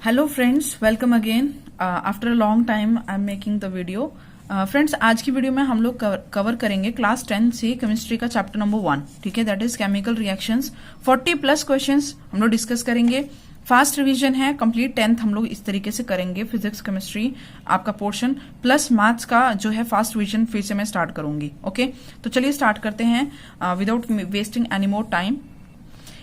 Hello friends, welcome again. After a long time I am making the video. Friends, आज की video में हम लोग कवर करेंगे क्लास 10 से केमिस्ट्री का चैप्टर नंबर 1, ठीक है, that is chemical reactions. 40+ questions हम लोग डिस्कस करेंगे। फास्ट रिवीजन है, कंप्लीट 10th हम लोग इस तरीके से करेंगे। फिजिक्स केमिस्ट्री आपका पोर्शन प्लस मैथ्स का जो है फास्ट रिवीजन फिर से मैं स्टार्ट करूंगी। ओके, तो चलिए स्टार्ट करते हैं without wasting any more time.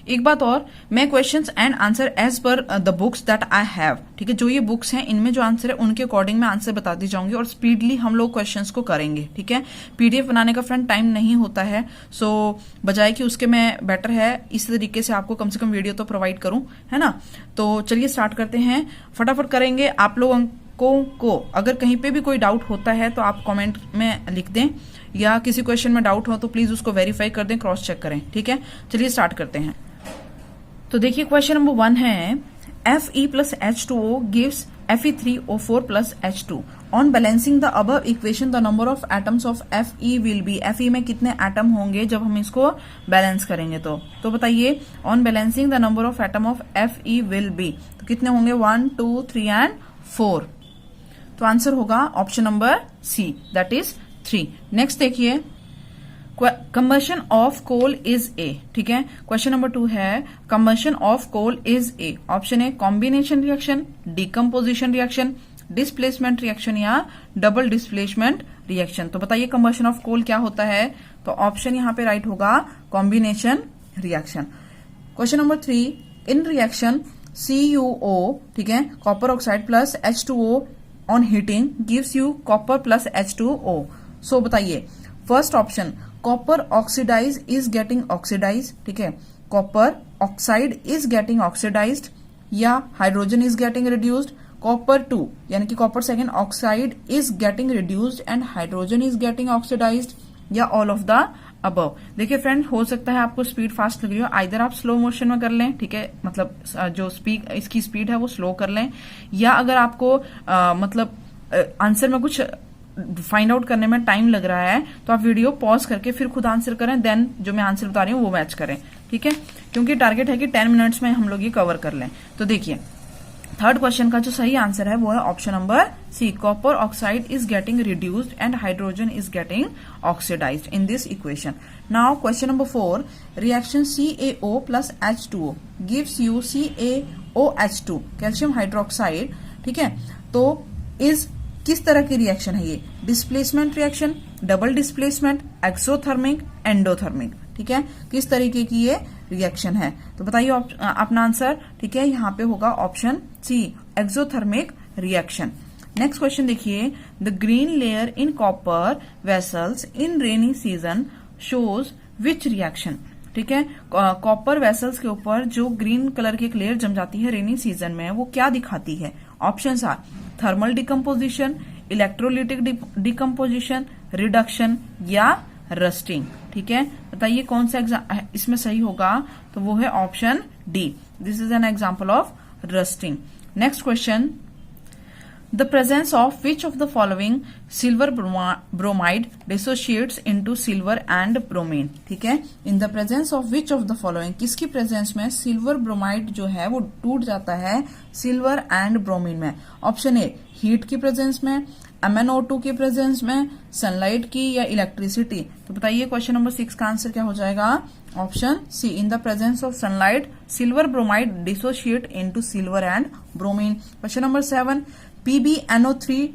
एक बात और, मैं questions and answer as per the books that I have, ठीक है, जो ये बुक्स हैं इनमें जो आंसर है उनके अकॉर्डिंग मैं आंसर बताती जाऊंगी और स्पीडली हम लोग क्वेश्चंस को करेंगे, ठीक है। पीडीएफ बनाने का फ्रेंड टाइम नहीं होता है, सो बजाय कि उसके मैं बेटर है इस तरीके से आपको कम से कम वीडियो तो प्रोवाइड करूं, है ना। तो चलिए स्टार्ट करते हैं, फटाफट करेंगे। आप लोगों को अगर कहीं पे भी कोई डाउट होता है तो आप कमेंट में लिख दें, या किसी क्वेश्चन में डाउट हो तो प्लीज उसको वेरीफाई कर दें, क्रॉस चेक करें, ठीक है। चलिए स्टार्ट करते हैं। तो देखिए क्वेश्चन नंबर 1 है Fe plus H2O gives Fe3O4 plus H2. On balancing the above equation, the number of atoms of Fe will be. Fe में कितने एटम होंगे जब हम इसको बैलेंस करेंगे? तो बताइए, on balancing the number of atom of Fe will be, तो कितने होंगे? 1, 2, 3 एंड 4। तो आंसर होगा option number C, that is 3। Next देखिए, combustion of coal is A, ठीक है। क्वेश्चन नंबर 2 है combustion of coal is A. Option A combination reaction, decomposition reaction, displacement reaction या डबल डिस्प्लेसमेंट रिएक्शन। तो बताइए combustion of कोल क्या होता है? तो ऑप्शन यहां पे राइट होगा combination reaction. Question number 3, in reaction CuO, ठीक है, copper oxide plus H2O on heating gives you copper plus H2O। So बताइए, first option copper oxidise is getting oxidise, ठीक है, copper oxide is getting oxidised, या hydrogen is getting reduced, copper 2 यानी कि copper second oxide is getting reduced and hydrogen is getting oxidised, या all of the above. देखिए friend, हो सकता है आपको स्पीड फास्ट लग रही हो, आइदर आप स्लो मोशन में कर लें, ठीक है, मतलब जो इसकी स्पीड है वो स्लो कर लें, या अगर आपको मतलब आंसर में कुछ फाइंड आउट करने में टाइम लग रहा है तो आप वीडियो पॉज करके फिर खुद आंसर करें, देन जो मैं आंसर बता रही हूँ वो मैच करें, ठीक है, क्योंकि टारगेट है कि 10 मिनट्स में हम लोग ये कवर कर लें। तो देखिए, थर्ड क्वेश्चन का जो सही आंसर है वो है option number C, copper oxide is getting reduced and hydrogen is getting oxidised in this equation. Now question number 4, reaction CaO plus H2O gives you CaOH2 calcium hydroxide, ठीक है। तो is किस तरह की रिएक्शन है ये? Displacement reaction, double displacement, exothermic, endothermic, ठीक है, किस तरीके की ये रिएक्शन है? तो बताइए अपना आंसर, ठीक है, यहाँ पे होगा option C, exothermic reaction. Next question देखिए, the green layer in copper vessels in rainy season shows which reaction, ठीक है, कॉपर वेसल्स के ऊपर जो ग्रीन कलर की एक लेयर जम जाती है रेनी सीजन में, वो क्या दिखाती है? Options are thermal decomposition, electrolytic decomposition, reduction या रस्टिंग, ठीक है। बताइए कौन सा इसमें सही होगा? तो वो है option D, this is an example of rusting. Next question, the presence of which of the following silver bromide dissociates into silver and bromine, ठीक है, in the presence of which of the following, किसकी presence में silver bromide जो है वो टूट जाता है सिल्वर एंड ब्रोमीन में? ऑप्शन ए हीट की प्रेजेंस में, MnO2 की प्रेजेंस में, सनलाइट की, या इलेक्ट्रिसिटी। तो बताइए क्वेश्चन नंबर 6 का आंसर क्या हो जाएगा? Option C, in the presence of sunlight silver bromide dissociate into silver and bromine. Question number 7, PbNO3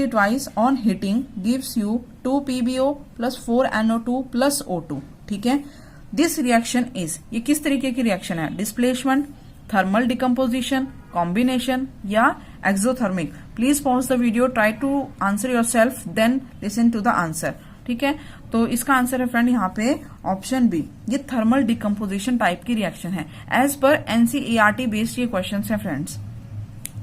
twice on heating gives you 2 PbO plus 4 NO2 plus O2, ठीक है। This reaction is, ये किस तरीके की reaction है? Displacement, thermal decomposition, combination या exothermic? Please pause the video, try to answer yourself, then listen to the answer, ठीक है। तो इसका आंसर है फ्रेंड यहाँ पे ऑप्शन बी, ये थर्मल डिकम्पोजिशन टाइप की रिएक्शन है। एज पर NCERT बेस्ड ये क्वेश्चन है फ्रेंड्स।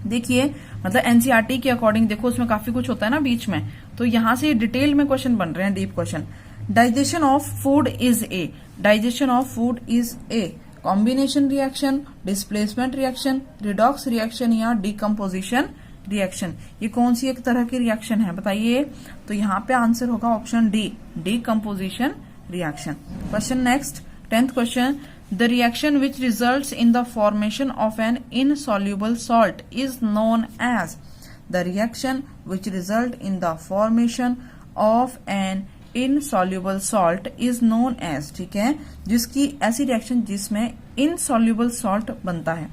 देखिए, मतलब NCERT के अकॉर्डिंग देखो, उसमें काफी कुछ होता है ना बीच में, तो यहां से डिटेल में क्वेश्चन बन रहे हैं, deep question. Digestion of food is a, digestion of food is a combination reaction, displacement reaction, redox reaction या डिकम्पोजिशन रिएक्शन? ये कौन सी एक तरह की रिएक्शन है बताइए? तो यहाँ पे आंसर होगा option D, decomposition reaction. Question next, 10th question, the reaction which results in the formation of an insoluble salt is known as. The reaction which result in the formation of an insoluble salt is known as, ठीक है, जिसकी ऐसी reaction जिसमें insoluble salt बनता है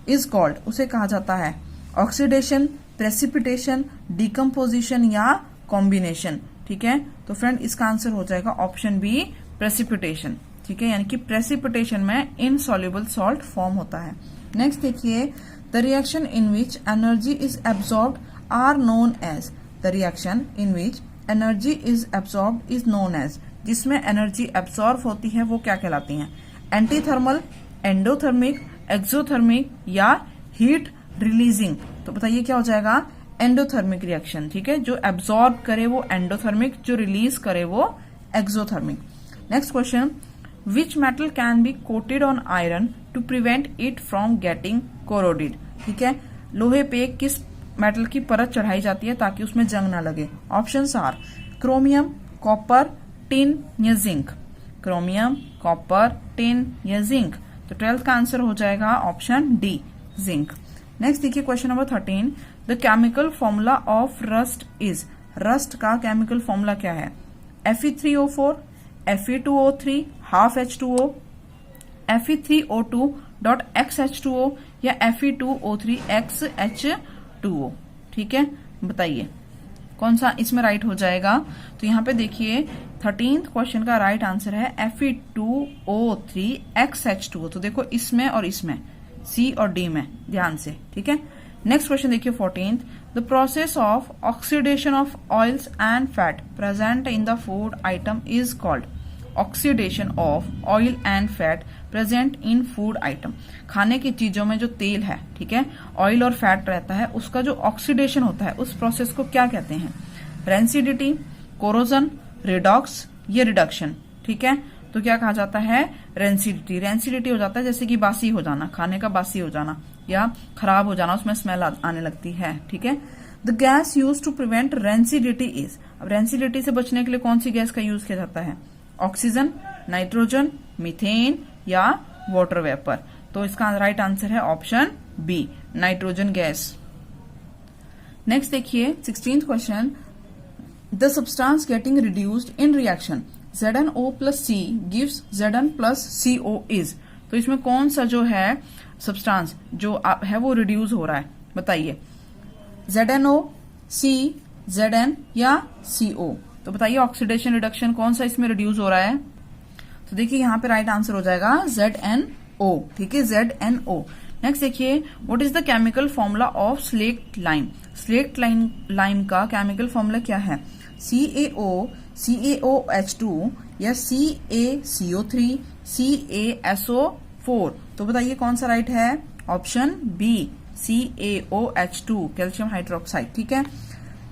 is called, उसे कहा जाता है ऑक्सीडेशन, प्रेसिपिटेशन, डिकम्पोजिशन या कॉम्बिनेशन, ठीक है। तो फ्रेंड इसका आंसर हो जाएगा ऑप्शन बी, प्रेसिपिटेशन, ठीक है, यानी कि प्रेसिपिटेशन में इनसॉल्युबल सॉल्ट फॉर्म होता है। नेक्स्ट देखिए, the reaction in which energy is absorbed are known as. The reaction in which energy is absorbed is known as, जिसमें एनर्जी एब्सॉर्ब होती है वो क्या कहलाती हैं? एंटीथर्मल, एंडोथर्मिक, एक्सोथर्मिक या हीट रिलीजिंग। तो बताइए क्या हो जाएगा? एंडोथर्मिक रिएक्शन, ठीक है, जो एब्सॉर्ब करे वो एंडोथर्मिक, जो रिलीज करे वो exothermic. Next question, which metal can be coated on iron to prevent it from getting corroded, ठीक है, लोहे पे किस मेटल की परत चढ़ाई जाती है ताकि उसमें जंग ना लगे? Options are chromium, copper, tin या जिंक। क्रोमियम, कॉपर, टिन या जिंक। तो 12th का आंसर हो जाएगा ऑप्शन डी, जिंक। नेक्स्ट देखिए question number 13, the chemical formula of rust is. Rust का केमिकल फॉर्मूला क्या है? Fe3O4, Fe2O3, half H2O, Fe3O2.XH2O या Fe2O3XH2O, ठीक है, बताइए कौन सा इसमें राइट हो जाएगा? तो यहाँ पे देखिए 13th क्वेश्चन का राइट आंसर है Fe2O3XH2O। तो देखो इसमें और इसमें, सी और डी में, ध्यान से, ठीक है। नेक्स्ट क्वेश्चन देखिए 14th, the process of oxidation of oils and fat present in the food item is called. Oxidation of oil and fat present in food item, खाने की चीजों में जो तेल है, ठीक है, ऑयल और फैट रहता है, उसका जो ऑक्सीडेशन होता है उस प्रोसेस को क्या कहते हैं? रेंसिडिटी, कोरोजन, रिडॉक्स या रिडक्शन, ठीक है। तो क्या कहा जाता है? रेंसिडिटी। रेंसिडिटी हो जाता है जैसे कि बासी हो जाना, खाने का बासी हो जाना या खराब हो जाना, उसमें स्मेल आने लगती है, ठीक है। The gas use to prevent rancidity is. अब रेंसिडिटी से बचने के लिए कौन सी गैस का यूज किया जाता है? ऑक्सीजन, नाइट्रोजन, मीथेन या वाटर वेपर। तो इसका राइट आंसर है option B, nitrogen gas. Next देखिए 16th question, the substance getting reduced in reaction ZnO plus C gives Zn plus CO is। तो इसमें कौन सा जो है सब्सटेंस जो है वो रिड्यूस हो रहा है, बताइए? ZnO, C, Zn या CO। तो बताइए ऑक्सीडेशन रिडक्शन कौन सा इसमें रिड्यूस हो रहा है? तो देखिए यहाँ पे राइट आंसर हो जाएगा ZnO, ठीक है, ZnO। नेक्स्ट देखिए, what is the chemical formula of slaked lime. Slaked lime का केमिकल फॉर्मूला क्या है? CaOH2 या CaCO3, CaSO4। तो बताइए कौन सा राइट है? Option B, CaOH2, calcium hydroxide, ठीक है।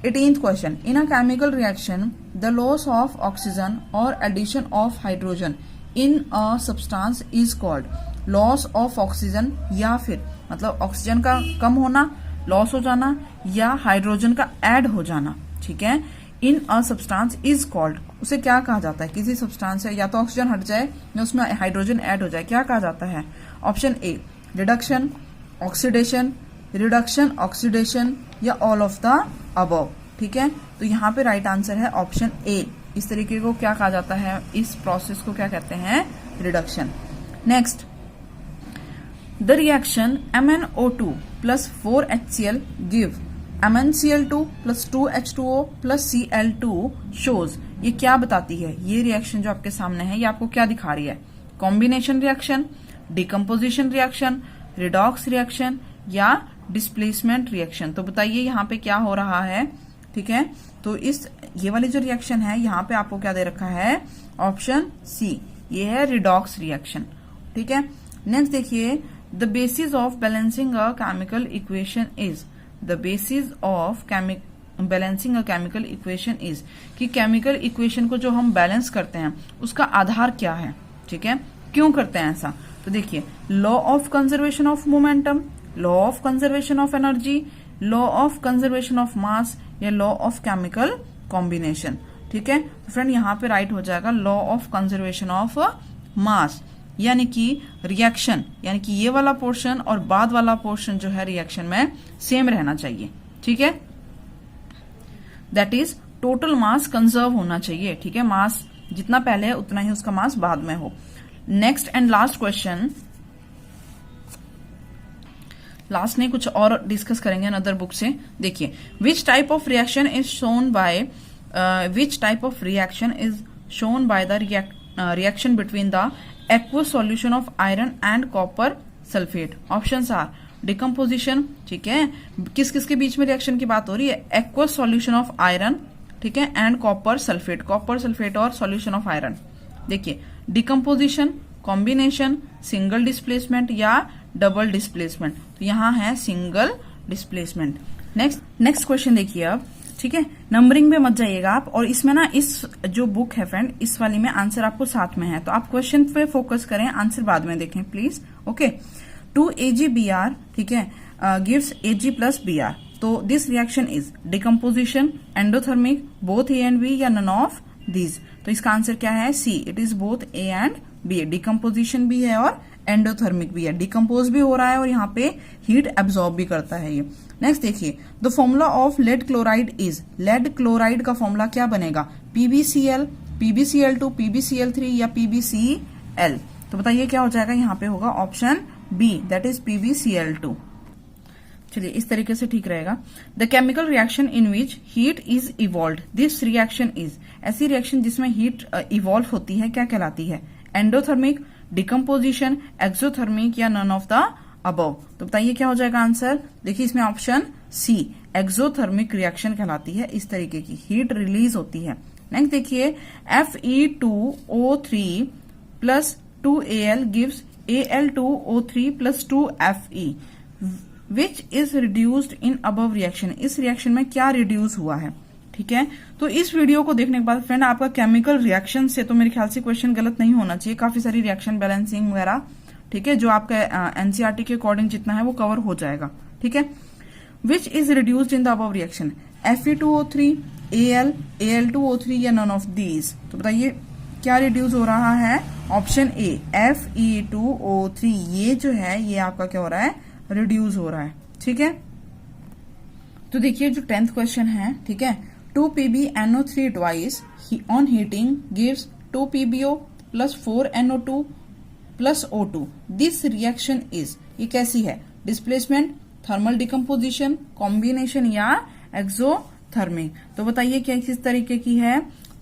18th question, in a chemical reaction the loss of oxygen और addition of hydrogen in a substance is called. Loss of oxygen या फिर मतलब ऑक्सीजन का कम होना, लॉस हो जाना, या हाइड्रोजन का ऐड हो जाना, ठीक है, इन अ सब्सटेंस इज कॉल्ड, उसे क्या कहा जाता है? किसी सब्सटेंस से या तो ऑक्सीजन हट जाए या उसमें हाइड्रोजन ऐड हो जाए, क्या कहा जाता है? Option A, reduction, oxidation, reduction, oxidation या ऑल ऑफ द अबव, ठीक है। तो यहाँ पे राइट आंसर है ऑप्शन ए। इस तरीके को क्या कहा जाता है? इस प्रोसेस को क्या कहते हैं? Reduction. Next, the reaction MnO2 plus 4HCl give MnCl2 plus 2H2O plus Cl2 shows। ये क्या बताती है? ये रिएक्शन जो आपके सामने है ये आपको क्या दिखा रही है? Combination reaction, decomposition reaction, redox reaction या डिस्प्लेसमेंट रिएक्शन। तो बताइए यहाँ पे क्या हो रहा है, ठीक है। तो ये वाली जो रिएक्शन है यहाँ पे आपको क्या दे रखा है? ऑप्शन सी, ये है रिडॉक्स रिएक्शन, ठीक है। नेक्स्ट देखिए, the basis of balancing a chemical equation is. The basis of balancing a chemical equation is, कि केमिकल इक्वेशन को जो हम बैलेंस करते हैं उसका आधार क्या है, ठीक है, क्यों करते हैं ऐसा? तो देखिए, law of conservation of momentum, law of conservation of energy, law of conservation of mass या लॉ ऑफ केमिकल कॉम्बिनेशन, ठीक है। तो फ्रेंड यहाँ पे राइट हो जाएगा law of conservation of mass. यानी कि रिएक्शन, यानी कि ये वाला पोर्शन और बाद वाला पोर्शन जो है रिएक्शन में सेम रहना चाहिए, ठीक है। That is total mass conserve होना चाहिए, ठीक है। मास जितना पहले है उतना ही उसका मास बाद में हो। Next and last question, last नहीं कुछ और डिस्कस करेंगे अनदर बुक से। देखिए, which type of reaction is shown by the reaction between the aqueous solution of iron and copper sulphate. Options are decomposition, ठीक है। किस किस के बीच में रिएक्शन की बात हो रही है? एक्वस सॉल्यूशन ऑफ आयरन, ठीक है, एंड कॉपर सल्फेट और सॉल्यूशन ऑफ आयरन। देखिए, डिकम्पोजिशन, कॉम्बिनेशन, सिंगल डिस्प्लेसमेंट या डबल डिस्प्लेसमेंट। तो यहां है सिंगल डिस्प्लेसमेंट। नेक्स्ट क्वेश्चन देखिए अब, ठीक है। नंबरिंग में मत जाइएगा आप, और इसमें ना इस जो बुक है फ्रेंड, इस वाली में आंसर आपको साथ में है, तो आप क्वेश्चन पे फोकस करें, आंसर बाद में देखें प्लीज। ओके, 2AgBr, ठीक है, गिव्स Ag प्लस Br। तो this reaction is decomposition, endothermic, both A and B या नन ऑफ दीज। तो इसका आंसर क्या है? C, it is both A and B। Decomposition भी है और एंडोथर्मिक भी है, डिकम्पोज भी हो रहा है और यहाँ पे हीट एब्जॉर्ब भी करता है ये। नेक्स्ट देखिए, the formula of lead chloride is, lead chloride का फॉर्मूला क्या बनेगा? PbCl, PbCl2, PbCl3 या PbCl। तो बताइए क्या हो जाएगा? यहाँ पे होगा option B, that is PbCl2। चलिए, इस तरीके से ठीक रहेगा। The chemical reaction in which heat is evolve, this reaction is, ऐसी रिएक्शन जिसमें हीट इवॉल्व होती है क्या कहलाती है? एंडोथर्मिक, डिकम्पोजिशन, एक्सोथर्मिक या नन ऑफ द अबव। तो बताइए क्या हो जाएगा आंसर? देखिए, इसमें ऑप्शन सी, एक्सोथर्मिक रिएक्शन कहलाती है, इस तरीके की हीट रिलीज होती है। नेक्स्ट देखिए, Fe2O3 plus 2Al gives Al2O3 plus 2Fe which is reduced in above reaction. इस रिएक्शन में क्या रिड्यूस हुआ है, ठीक है। तो इस वीडियो को देखने के बाद फ्रेंड आपका केमिकल रिएक्शन से तो मेरे ख्याल से क्वेश्चन गलत नहीं होना चाहिए। काफी सारी रिएक्शन बैलेंसिंग वगैरह, ठीक है, जो आपका एनसीईआरटी के अकॉर्डिंग जितना है वो कवर हो जाएगा, ठीक है। Which is reduced in the above reaction? Fe2O3, Al, Al2O3 या नन ऑफ दीज। तो बताइए क्या रिड्यूस हो रहा है? ऑप्शन ए, Fe2O3, ये जो है ये आपका क्या हो रहा है? रिड्यूस हो रहा है, ठीक है। तो देखिए जो 10th क्वेश्चन है, ठीक है, 2PbNO3 twice on heating gives 2PbO plus 4NO2 plus O2। This reaction is, ये कैसी है? डिस्प्लेसमेंट, थर्मल डिकम्पोजिशन, कॉम्बिनेशन या एक्सोथर्मिक। तो बताइए क्या किस तरीके की है?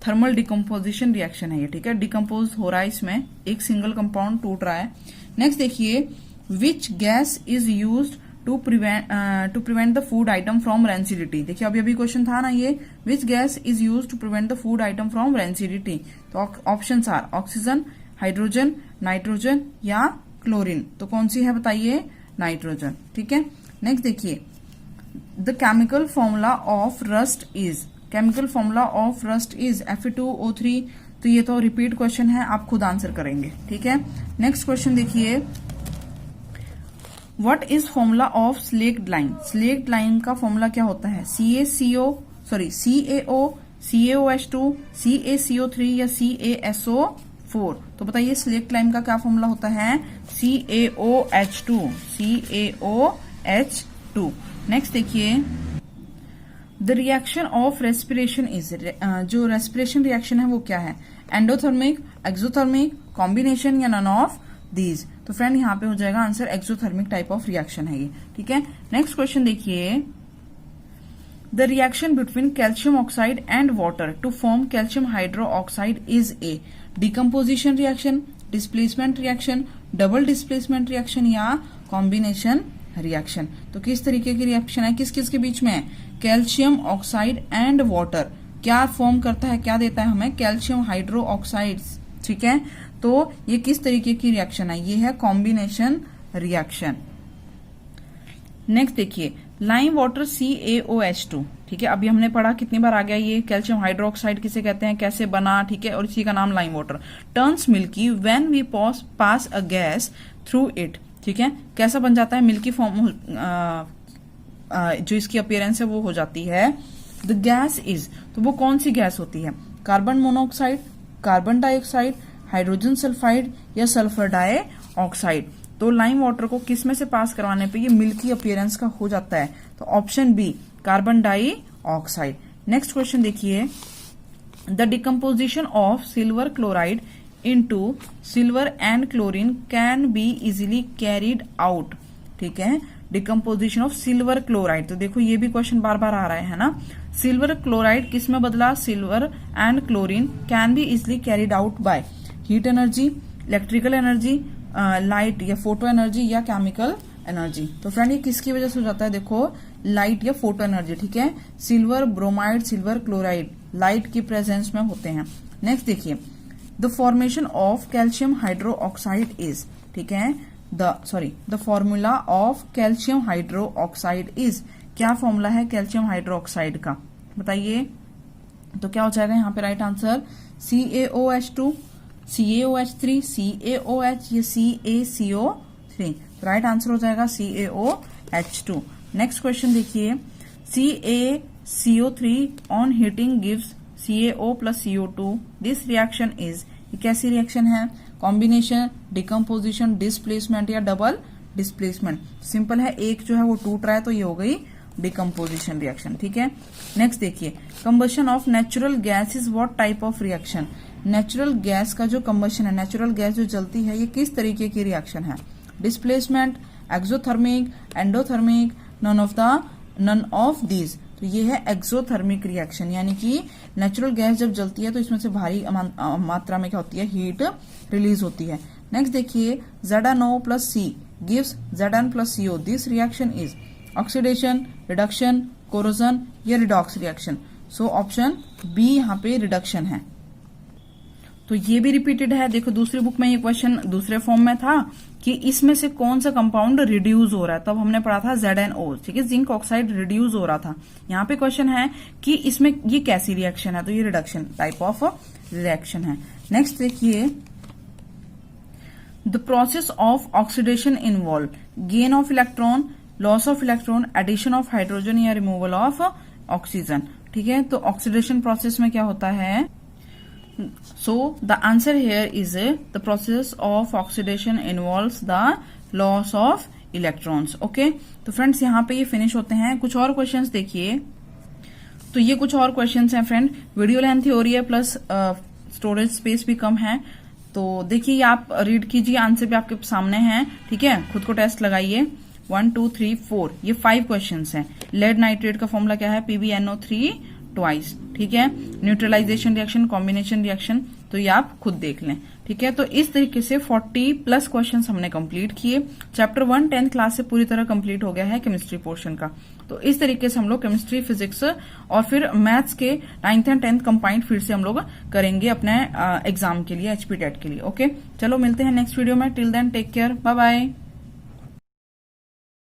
थर्मल डिकम्पोजिशन रिएक्शन है ये, ठीक है। डिकम्पोज हो रहा है, इसमें एक सिंगल कंपाउंड टूट रहा है। नेक्स्ट देखिए, which gas is used to prevent the food item from rancidity. देखिए अभी क्वेश्चन था ना ये, which gas is used to prevent the food item from rancidity. तो options are oxygen, hydrogen, nitrogen या क्लोरीन। तो कौन सी है बताइए? नाइट्रोजन, ठीक है। नेक्स्ट देखिए, the chemical formula of rust is, chemical formula of rust is Fe2O3। तो ये तो रिपीट क्वेश्चन है, आप खुद आंसर करेंगे, ठीक है। नेक्स्ट क्वेश्चन देखिए, what is formula of slaked line. Slaked line का फॉर्मूला क्या होता है? CaO, CaOH2, CaCO3 या CaSO4। तो बताइए स्लेक्ड लाइन का क्या फॉर्मूला होता है? CaOH2, CaOH2। नेक्स्ट देखिए, the reaction of respiration is, जो रेस्पिरेशन रिएक्शन है वो क्या है? एंडोथर्मिक, एक्सोथर्मिक, कॉम्बिनेशन या नन ऑफ दीज। तो फ्रेंड यहाँ पे हो जाएगा answer exothermic type of reaction है ये, ठीक है। नेक्स्ट क्वेश्चन देखिए, the reaction between calcium oxide and water to form calcium hydroxide is a decomposition reaction, displacement reaction, double displacement reaction या कॉम्बिनेशन रिएक्शन। तो किस तरीके की रिएक्शन है? किस किस के बीच में है? कैल्शियम ऑक्साइड एंड वाटर क्या फॉर्म करता है, क्या देता है हमें? कैल्शियम हाइड्रो ऑक्साइड्स, ठीक है। तो ये किस तरीके की रिएक्शन है? ये है कॉम्बिनेशन रिएक्शन। नेक्स्ट देखिए, लाइम वाटर CaOH2, ठीक है। अभी हमने पढ़ा, कितनी बार आ गया ये? कैल्शियम हाइड्रोक्साइड किसे कहते हैं, कैसे बना, ठीक है, और इसी का नाम lime water. Turns milky when we pass a gas through it, ठीक है। कैसा बन जाता है? मिल्की फॉर्म, जो इसकी अपीयरेंस है वो हो जाती है। द गैस इज, तो वो कौन सी गैस होती है? Carbon monoxide, carbon dioxide, hydrogen sulphide या सल्फर डाइऑक्साइड। तो लाइम वाटर को किस में से पास करवाने पे ये मिल्की अपीयरेंस का हो जाता है? तो option B, carbon dioxide. Next question देखिए, the decomposition of silver chloride into silver and chlorine can be easily carried out. ठीक है, डिकम्पोजिशन ऑफ सिल्वर क्लोराइड। तो देखो ये भी क्वेश्चन बार बार आ रहा है ना। सिल्वर क्लोराइड किस में बदला? Silver and chlorine can be easily carried out by heat energy, electrical energy, light या फोटो एनर्जी या केमिकल एनर्जी। तो फ्रेंड ये किसकी वजह से हो जाता है? देखो लाइट या फोटो एनर्जी। ठीक है, silver bromide, silver chloride light की प्रेजेंस में होते हैं। नेक्स्ट देखिए, the formation of calcium hydroxide is. ठीक है, the formula of calcium hydroxide is. क्या फॉर्मूला है कैल्शियम हाइड्रोक्साइड का? बताइए। तो क्या हो जाएगा यहाँ पे right answer? CaOH2, CaOH3, CaOH या CaCO3। राइट आंसर हो जाएगा CaOH2। नेक्स्ट क्वेश्चन देखिए, CaCO3 on heating gives CaO plus CO2। This reaction is. ये कैसी रिएक्शन है? कॉम्बिनेशन, डिकम्पोजिशन, डिस्प्लेसमेंट या डबल डिस्प्लेसमेंट। सिंपल है, एक जो है वो टूट रहा है तो ये हो गई डिकम्पोजिशन रिएक्शन। ठीक है, नेक्स्ट देखिए, combustion of natural gas is what type of reaction. Natural gas का जो कंबशन है, नेचुरल गैस जो जलती है, ये किस तरीके की रिएक्शन है? Displacement, exothermic, endothermic, none of these. तो ये है एक्सोथर्मिक रिएक्शन, यानी कि नेचुरल गैस जब जलती है तो इसमें से भारी मात्रा में क्या होती है? हीट रिलीज होती है। नेक्स्ट देखिए, ZnO plus C gives Zn plus CO। This reaction is oxidation, reduction, corrosion या redox reaction. So option B यहाँ पे रिडक्शन है। तो ये भी रिपीटेड है। देखो दूसरी बुक में ये क्वेश्चन दूसरे फॉर्म में था कि इसमें से कौन सा कंपाउंड रिड्यूस हो रहा है, तब हमने पढ़ा था ZnO। ठीक है, जिंक ऑक्साइड रिड्यूस हो रहा था। यहाँ पे क्वेश्चन है कि इसमें ये कैसी रिएक्शन है? तो ये रिडक्शन टाइप ऑफ रिएक्शन है। नेक्स्ट देखिए, the process of oxidation involve gain of electron, loss of electron, addition of hydrogen या रिमूवल ऑफ ऑक्सीजन। ठीक है, तो ऑक्सीडेशन प्रोसेस में क्या होता है? So the answer here is the process of oxidation involves the loss of electrons. Okay, तो friends यहाँ पे ये फिनिश होते हैं। कुछ और क्वेश्चंस देखिए। तो ये कुछ और क्वेश्चंस हैं फ्रेंड। वीडियो लेंथ हो रही है प्लस स्टोरेज स्पेस भी कम है। तो देखिए आप रीड कीजिए, आंसर भी आपके सामने हैं। ठीक है, खुद को टेस्ट लगाइए। 1 2 3 4 ये 5 क्वेश्चंस हैं। लेड नाइट्रेट का फॉर्मूला क्या है? PbNO3 twice. ठीक है, न्यूट्रलाइजेशन रिएक्शन, कॉम्बिनेशन रिएक्शन, तो ये आप खुद देख लें। ठीक है, तो इस तरीके से 40 प्लस क्वेश्चंस हमने कंप्लीट किए। चैप्टर 1 10th क्लास से पूरी तरह कंप्लीट हो गया है केमिस्ट्री पोर्शन का। तो इस तरीके से हम लोग केमिस्ट्री, फिजिक्स और फिर मैथ्स के 9th एंड 10th कंबाइंड फिर से हम लोग करेंगे अपने एग्जाम के लिए, HP टेट के लिए। ओके, चलो मिलते हैं नेक्स्ट वीडियो में। Till then take care, bye bye.